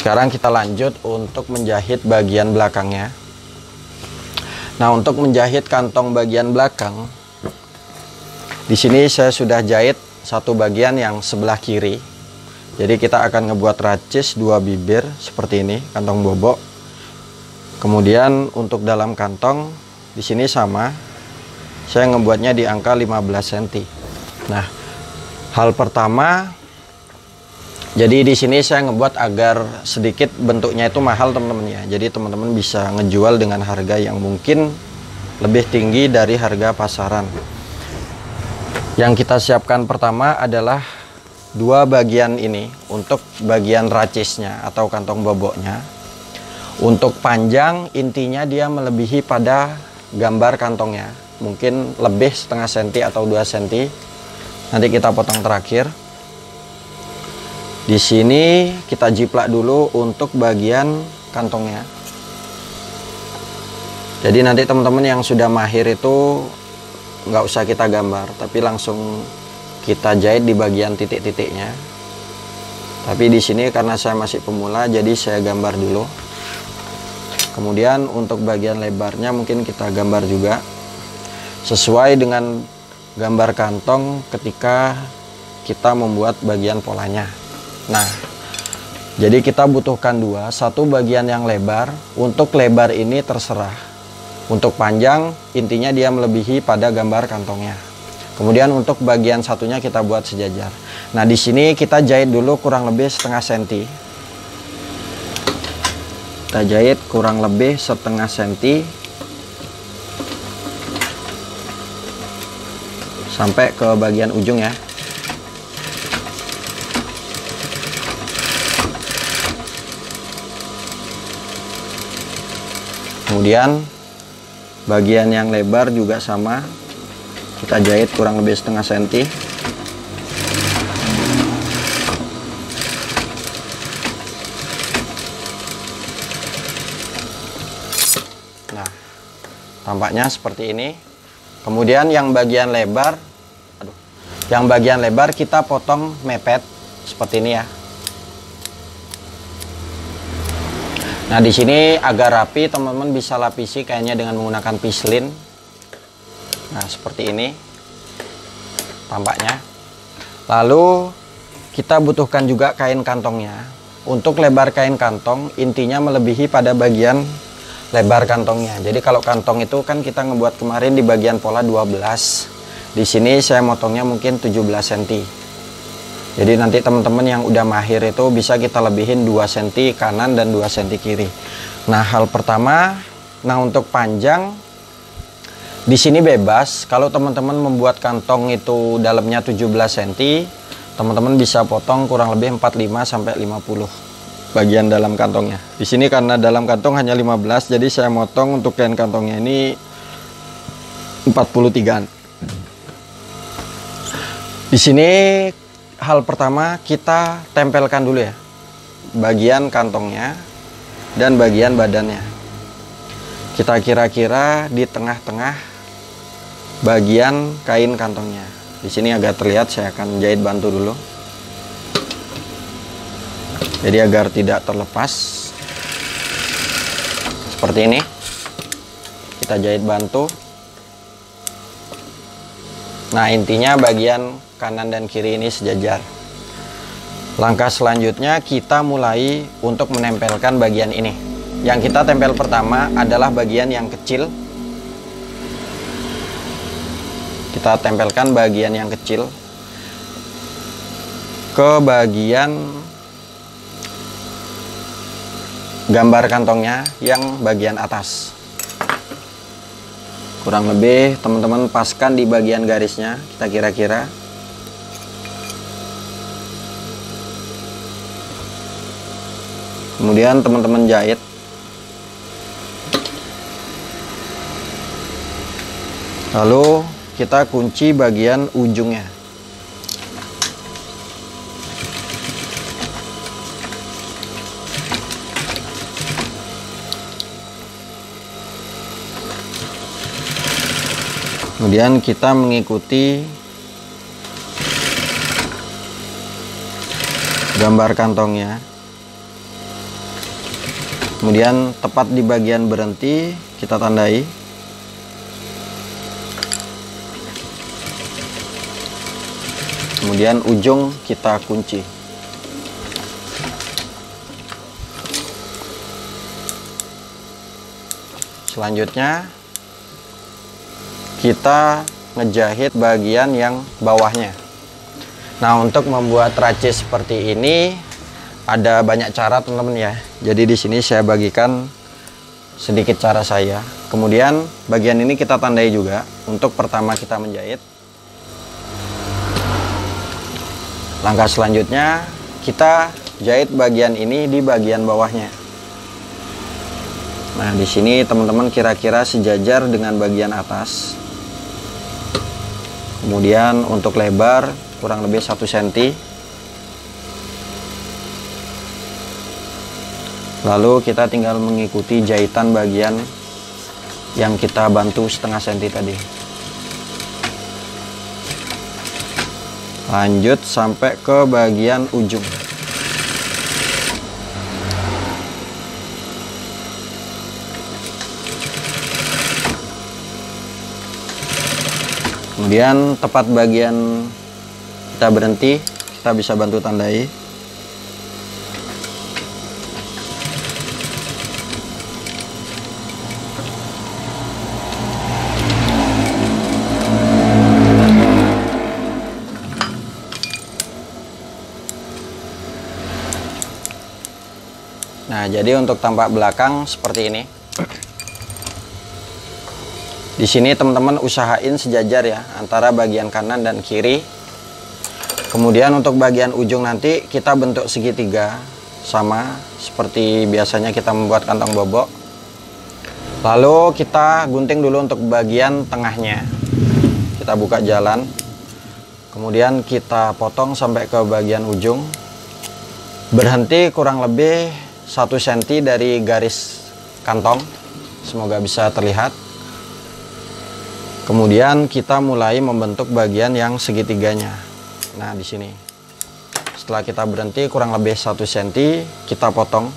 Sekarang kita lanjut untuk menjahit bagian belakangnya. Nah, untuk menjahit kantong bagian belakang, di sini saya sudah jahit satu bagian yang sebelah kiri. Jadi kita akan ngebuat racis 2 bibir seperti ini, kantong bobok. Kemudian untuk dalam kantong di sini sama, saya ngebuatnya di angka 15 cm. Nah, hal pertama, jadi di sini saya ngebuat agar sedikit bentuknya itu mahal teman-teman ya. Jadi teman-teman bisa ngejual dengan harga yang mungkin lebih tinggi dari harga pasaran. Yang kita siapkan pertama adalah 2 bagian ini untuk bagian racisnya atau kantong boboknya. Untuk panjang intinya dia melebihi pada gambar kantongnya, mungkin lebih setengah senti atau 2 cm. Nanti kita potong terakhir. Di sini kita jiplak dulu untuk bagian kantongnya. Jadi nanti teman-teman yang sudah mahir itu nggak usah kita gambar, tapi langsung kita jahit di bagian titik-titiknya. Tapi di sini karena saya masih pemula, jadi saya gambar dulu. Kemudian untuk bagian lebarnya mungkin kita gambar juga sesuai dengan gambar kantong ketika kita membuat bagian polanya. Nah, jadi kita butuhkan 2, satu bagian yang lebar. Untuk lebar ini terserah. Untuk panjang intinya dia melebihi pada gambar kantongnya. Kemudian untuk bagian satunya kita buat sejajar. Nah, di sini kita jahit dulu kurang lebih setengah senti. Kita jahit kurang lebih setengah senti sampai ke bagian ujung ya. Kemudian bagian yang lebar juga sama, kita jahit kurang lebih setengah senti. Nah, tampaknya seperti ini. Kemudian yang bagian lebar, yang bagian lebar kita potong mepet seperti ini ya. Nah, di sini agar rapi, teman-teman bisa lapisi kayaknya dengan menggunakan pislin. Nah, seperti ini tampaknya. Lalu kita butuhkan juga kain kantongnya. Untuk lebar kain kantong intinya melebihi pada bagian lebar kantongnya. Jadi kalau kantong itu kan kita ngebuat kemarin di bagian pola 12. Di sini saya motongnya mungkin 17 cm. Jadi nanti teman-teman yang udah mahir itu bisa kita lebihin 2 cm kanan dan 2 cm kiri. Nah, hal pertama, untuk panjang di sini bebas. Kalau teman-teman membuat kantong itu dalamnya 17 cm, teman-teman bisa potong kurang lebih 45 sampai 50 bagian dalam kantongnya. Di sini karena dalam kantong hanya 15, jadi saya motong untuk kain kantongnya ini 43. Di sini hal pertama kita tempelkan dulu ya bagian kantongnya dan bagian badannya. Kita kira-kira di tengah-tengah bagian kain kantongnya. Di sini agak terlihat, saya akan jahit bantu dulu. Jadi agar tidak terlepas. Seperti ini. Kita jahit bantu. Nah, intinya bagian kanan dan kiri ini sejajar. Langkah selanjutnya kita mulai untuk menempelkan bagian ini. Yang kita tempel pertama adalah bagian yang kecil. Kita tempelkan bagian yang kecil ke bagian gambar kantongnya yang bagian atas. Kurang lebih teman-teman paskan di bagian garisnya, kita kira-kira. Kemudian teman-teman jahit. Lalu kita kunci bagian ujungnya. Kemudian kita mengikuti gambar kantongnya. Kemudian tepat di bagian berhenti kita tandai. Kemudian ujung kita kunci. Selanjutnya kita ngejahit bagian yang bawahnya. Nah, untuk membuat racis seperti ini ada banyak cara teman-teman ya. Jadi di sini saya bagikan sedikit cara saya. Kemudian bagian ini kita tandai juga. Untuk pertama kita menjahit. Langkah selanjutnya kita jahit bagian ini di bagian bawahnya. Nah, di sini teman-teman kira-kira sejajar dengan bagian atas. Kemudian untuk lebar kurang lebih 1 cm. Lalu kita tinggal mengikuti jahitan bagian yang kita bantu setengah senti tadi. Lanjut sampai ke bagian ujung. Kemudian tepat bagian kita berhenti, kita bisa bantu tandai. Nah, jadi untuk tampak belakang seperti ini. Di sini teman-teman usahain sejajar ya antara bagian kanan dan kiri. Kemudian untuk bagian ujung nanti kita bentuk segitiga sama seperti biasanya kita membuat kantong bobok. Lalu kita gunting dulu untuk bagian tengahnya. Kita buka jalan. Kemudian kita potong sampai ke bagian ujung. Berhenti kurang lebih 1 cm dari garis kantong. Semoga bisa terlihat. Kemudian kita mulai membentuk bagian yang segitiganya. Nah, di sini. Setelah kita berhenti kurang lebih 1 cm, kita potong.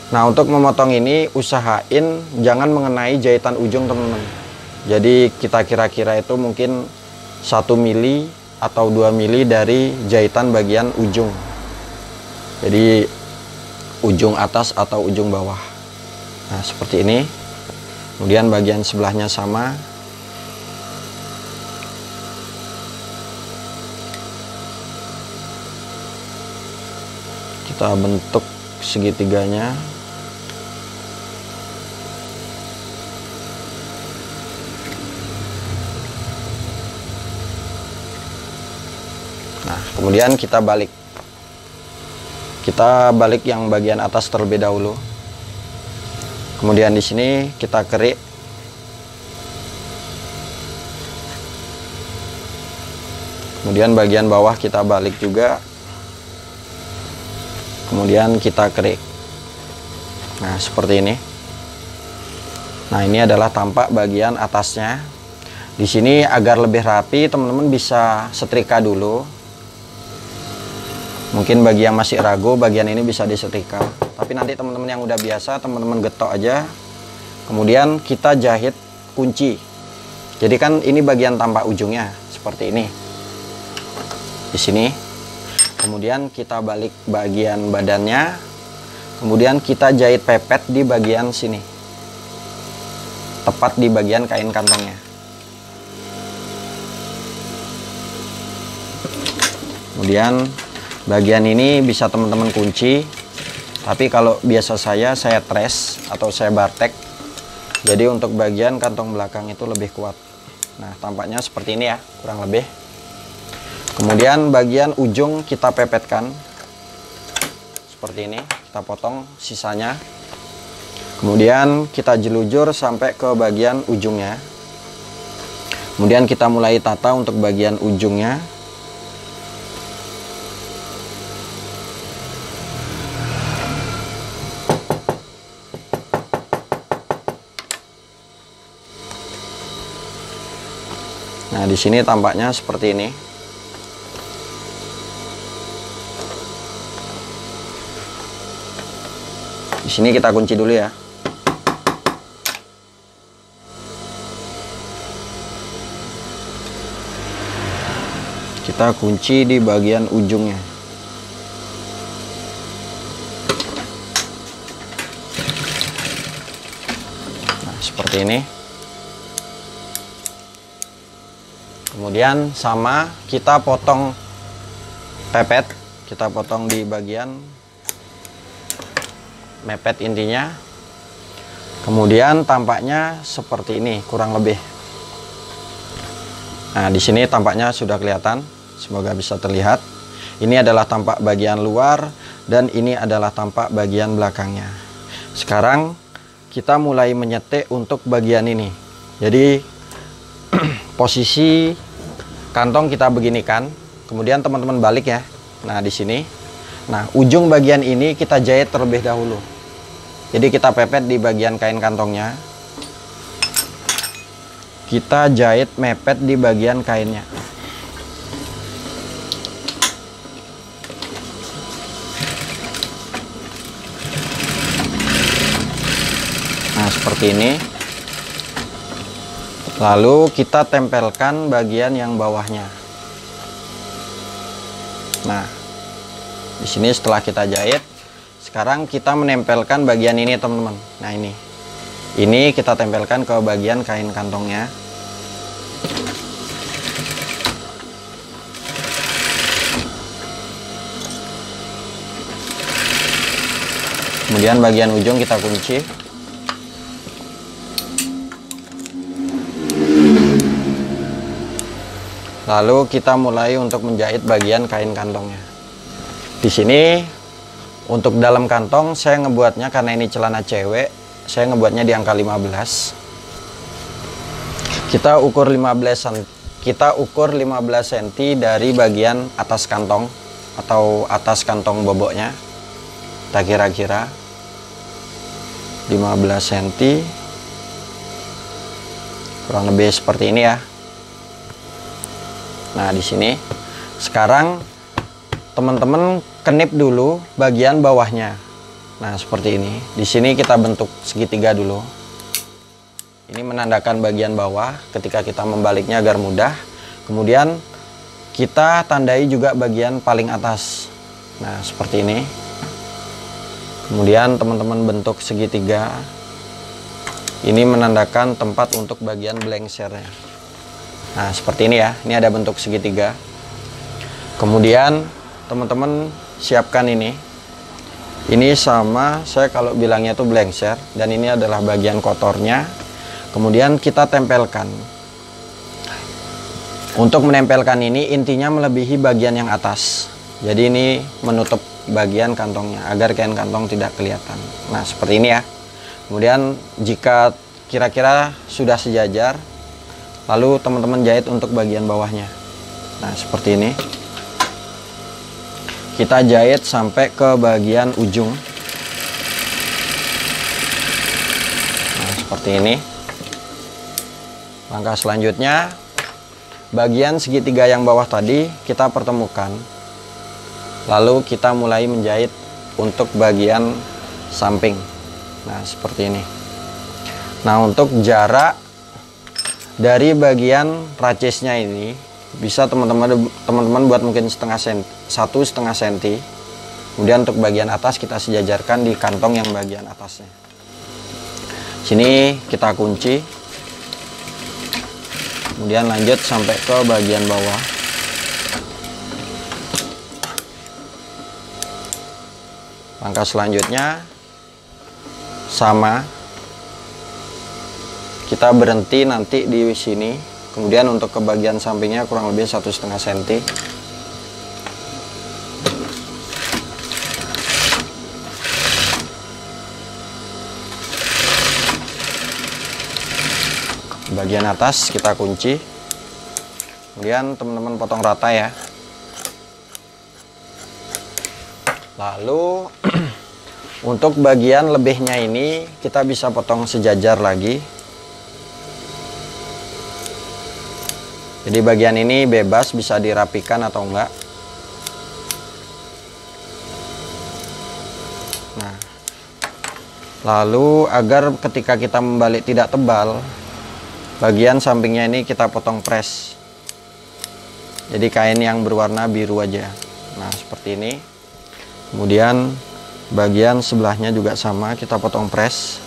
Nah, untuk memotong ini usahain jangan mengenai jahitan ujung, teman-teman. Jadi kita kira-kira itu mungkin 1 mili atau 2 mili dari jahitan bagian ujung. Jadi ujung atas atau ujung bawah. Nah, seperti ini. Kemudian bagian sebelahnya sama. Kita bentuk segitiganya. Nah, kemudian kita balik. Kita balik yang bagian atas terlebih dahulu. Kemudian di sini kita kerik. Kemudian bagian bawah kita balik juga. Kemudian kita kerik. Nah, seperti ini. Nah, ini adalah tampak bagian atasnya. Di sini agar lebih rapi, teman-teman bisa setrika dulu. Mungkin bagi yang masih ragu, bagian ini bisa disetrika. Tapi nanti teman-teman yang udah biasa, teman-teman getok aja. Kemudian kita jahit kunci. Jadi kan ini bagian tampak ujungnya seperti ini. Di sini. Kemudian kita balik bagian badannya. Kemudian kita jahit pepet di bagian sini. Tepat di bagian kain kantongnya. Kemudian bagian ini bisa teman-teman kunci. Tapi kalau biasa saya trace atau saya bartek. Jadi untuk bagian kantong belakang itu lebih kuat. Nah, tampaknya seperti ini ya, kurang lebih. Kemudian bagian ujung kita pepetkan seperti ini, kita potong sisanya. Kemudian kita jelujur sampai ke bagian ujungnya. Kemudian kita mulai tata untuk bagian ujungnya. Nah, di sini tampaknya seperti ini. Di sini kita kunci dulu ya. Kita kunci di bagian ujungnya. Nah, seperti ini. Kemudian sama kita potong pepet, kita potong di bagian mepet intinya. Kemudian tampaknya seperti ini kurang lebih. Nah, di sini tampaknya sudah kelihatan, semoga bisa terlihat. Ini adalah tampak bagian luar dan ini adalah tampak bagian belakangnya. Sekarang kita mulai menyetek untuk bagian ini. Jadi posisi kantong kita beginikan, kemudian teman-teman balik ya. Nah, di sini. Nah, ujung bagian ini kita jahit terlebih dahulu. Jadi kita pepet di bagian kain kantongnya. Kita jahit mepet di bagian kainnya. Nah, seperti ini. Lalu kita tempelkan bagian yang bawahnya. Nah, di sini setelah kita jahit, sekarang kita menempelkan bagian ini, teman-teman. Nah, ini kita tempelkan ke bagian kain kantongnya. Kemudian bagian ujung kita kunci. Lalu kita mulai untuk menjahit bagian kain kantongnya. Di sini untuk dalam kantong saya ngebuatnya, karena ini celana cewek, saya ngebuatnya di angka 15. Kita ukur 15 cm dari bagian atas kantong atau atas kantong boboknya. Kita kira-kira 15 cm. Kurang lebih seperti ini ya. Nah, di sini sekarang teman-teman kenip dulu bagian bawahnya. Nah, seperti ini. Di sini kita bentuk segitiga dulu. Ini menandakan bagian bawah ketika kita membaliknya agar mudah. Kemudian kita tandai juga bagian paling atas. Nah, seperti ini. Kemudian teman-teman bentuk segitiga. Ini menandakan tempat untuk bagian blengsernya. Nah, seperti ini ya. Ini ada bentuk segitiga. Kemudian teman-teman siapkan ini. Ini sama, saya kalau bilangnya itu blengser, dan ini adalah bagian kotornya. Kemudian kita tempelkan. Untuk menempelkan ini intinya melebihi bagian yang atas. Jadi ini menutup bagian kantongnya agar kain kantong tidak kelihatan. Nah, seperti ini ya. Kemudian jika kira-kira sudah sejajar, lalu teman-teman jahit untuk bagian bawahnya. Nah, seperti ini. Kita jahit sampai ke bagian ujung. Nah, seperti ini. Langkah selanjutnya, bagian segitiga yang bawah tadi kita pertemukan. Lalu kita mulai menjahit untuk bagian samping. Nah, seperti ini. Nah, untuk jarak dari bagian racisnya ini bisa teman-teman buat mungkin 1,5 cm. Kemudian untuk bagian atas kita sejajarkan di kantong yang bagian atasnya. Sini kita kunci. Kemudian lanjut sampai ke bagian bawah. Langkah selanjutnya sama. Kita berhenti nanti di sini. Kemudian untuk ke bagian sampingnya kurang lebih 1,5 cm. Bagian atas kita kunci. Kemudian teman-teman potong rata ya. Lalu untuk bagian lebihnya ini kita bisa potong sejajar lagi. Jadi bagian ini bebas bisa dirapikan atau enggak. Nah, Lalu agar ketika kita membalik tidak tebal, bagian sampingnya ini kita potong press. Jadi kain yang berwarna biru aja. Nah, seperti ini. Kemudian bagian sebelahnya juga sama, kita potong press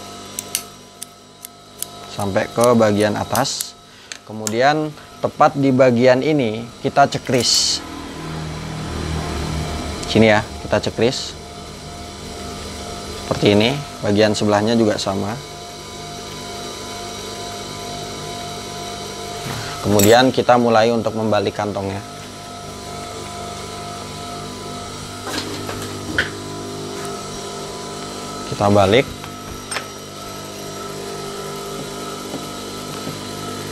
sampai ke bagian atas. Kemudian tepat di bagian ini kita cekris. Sini ya, kita cekris. Seperti ini, bagian sebelahnya juga sama. Kemudian kita mulai untuk membalik kantongnya. Kita balik.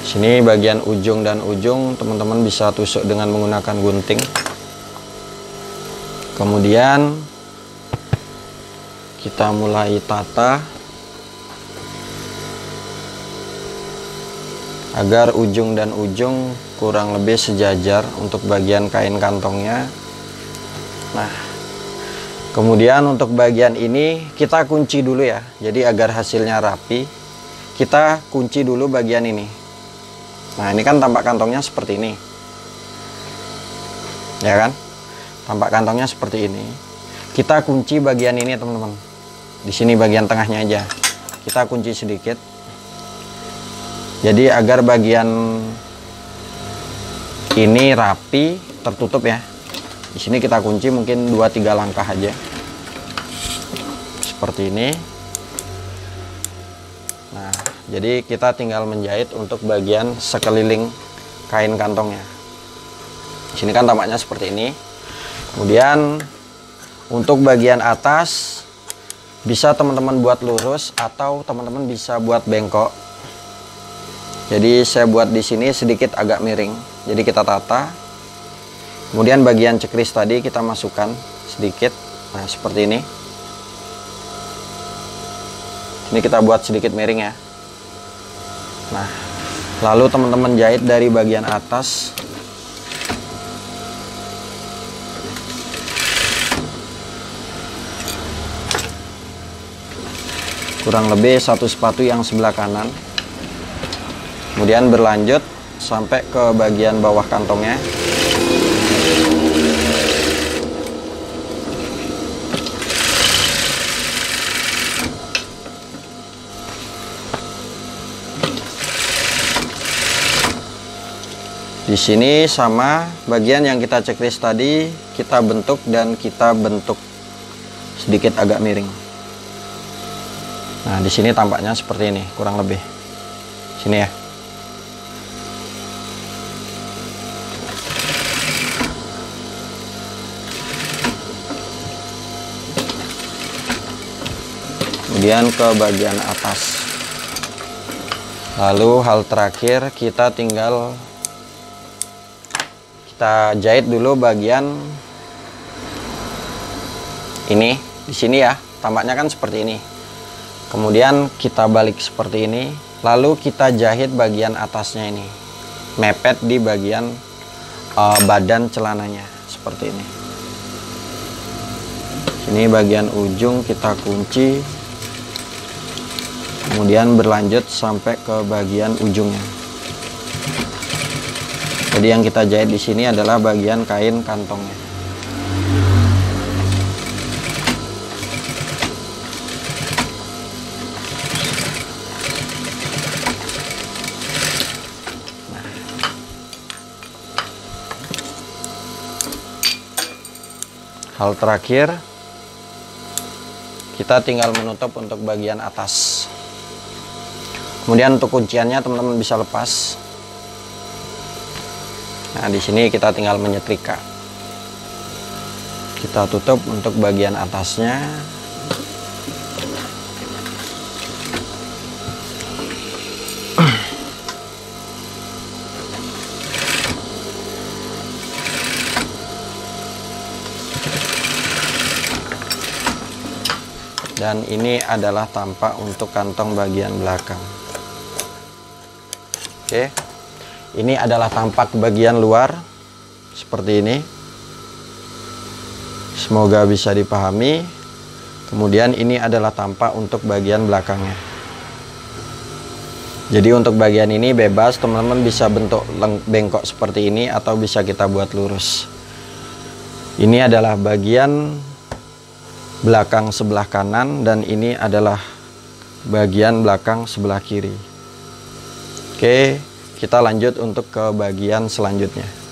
Sini bagian ujung dan ujung teman-teman bisa tusuk dengan menggunakan gunting. Kemudian kita mulai tata agar ujung dan ujung kurang lebih sejajar untuk bagian kain kantongnya. Nah, kemudian untuk bagian ini kita kunci dulu ya. Jadi agar hasilnya rapi, kita kunci dulu bagian ini. Nah, ini kan tampak kantongnya seperti ini, ya kan? Tampak kantongnya seperti ini. Kita kunci bagian ini teman-teman. Di sini bagian tengahnya aja kita kunci sedikit. Jadi agar bagian ini rapi, tertutup ya. Di sini kita kunci mungkin 2-3 langkah aja. Seperti ini. Nah, jadi kita tinggal menjahit untuk bagian sekeliling kain kantongnya. Di sini kan tampaknya seperti ini. Kemudian untuk bagian atas bisa teman-teman buat lurus atau teman-teman bisa buat bengkok. Jadi saya buat di sini sedikit agak miring. Jadi kita tata. Kemudian bagian cekris tadi kita masukkan sedikit. Nah, seperti ini. Ini kita buat sedikit miring ya. Nah, lalu teman-teman jahit dari bagian atas. Kurang lebih 1 sepatu yang sebelah kanan. Kemudian berlanjut sampai ke bagian bawah kantongnya. Di sini sama bagian yang kita checklist tadi, kita bentuk dan kita bentuk sedikit agak miring. Nah, di sini tampaknya seperti ini, kurang lebih. Sini ya. Kemudian ke bagian atas. Lalu hal terakhir kita tinggal kita jahit dulu bagian ini. Di sini ya, tampaknya kan seperti ini. Kemudian kita balik seperti ini, lalu kita jahit bagian atasnya ini, mepet di bagian badan celananya seperti ini. Ini bagian ujung kita kunci, kemudian berlanjut sampai ke bagian ujungnya. Jadi yang kita jahit di sini adalah bagian kain kantongnya. Hal terakhir, kita tinggal menutup untuk bagian atas. Kemudian untuk kunciannya teman-teman bisa lepas. Nah, di sini kita tinggal menyetrika. Kita tutup untuk bagian atasnya. Dan ini adalah tampak untuk kantong bagian belakang. Oke, ini adalah tampak bagian luar seperti ini. Semoga bisa dipahami. Kemudian ini adalah tampak untuk bagian belakangnya. Jadi untuk bagian ini bebas, teman-teman bisa bentuk bengkok seperti ini atau bisa kita buat lurus. Ini adalah bagian belakang sebelah kanan dan ini adalah bagian belakang sebelah kiri. Oke, kita lanjut untuk ke bagian selanjutnya.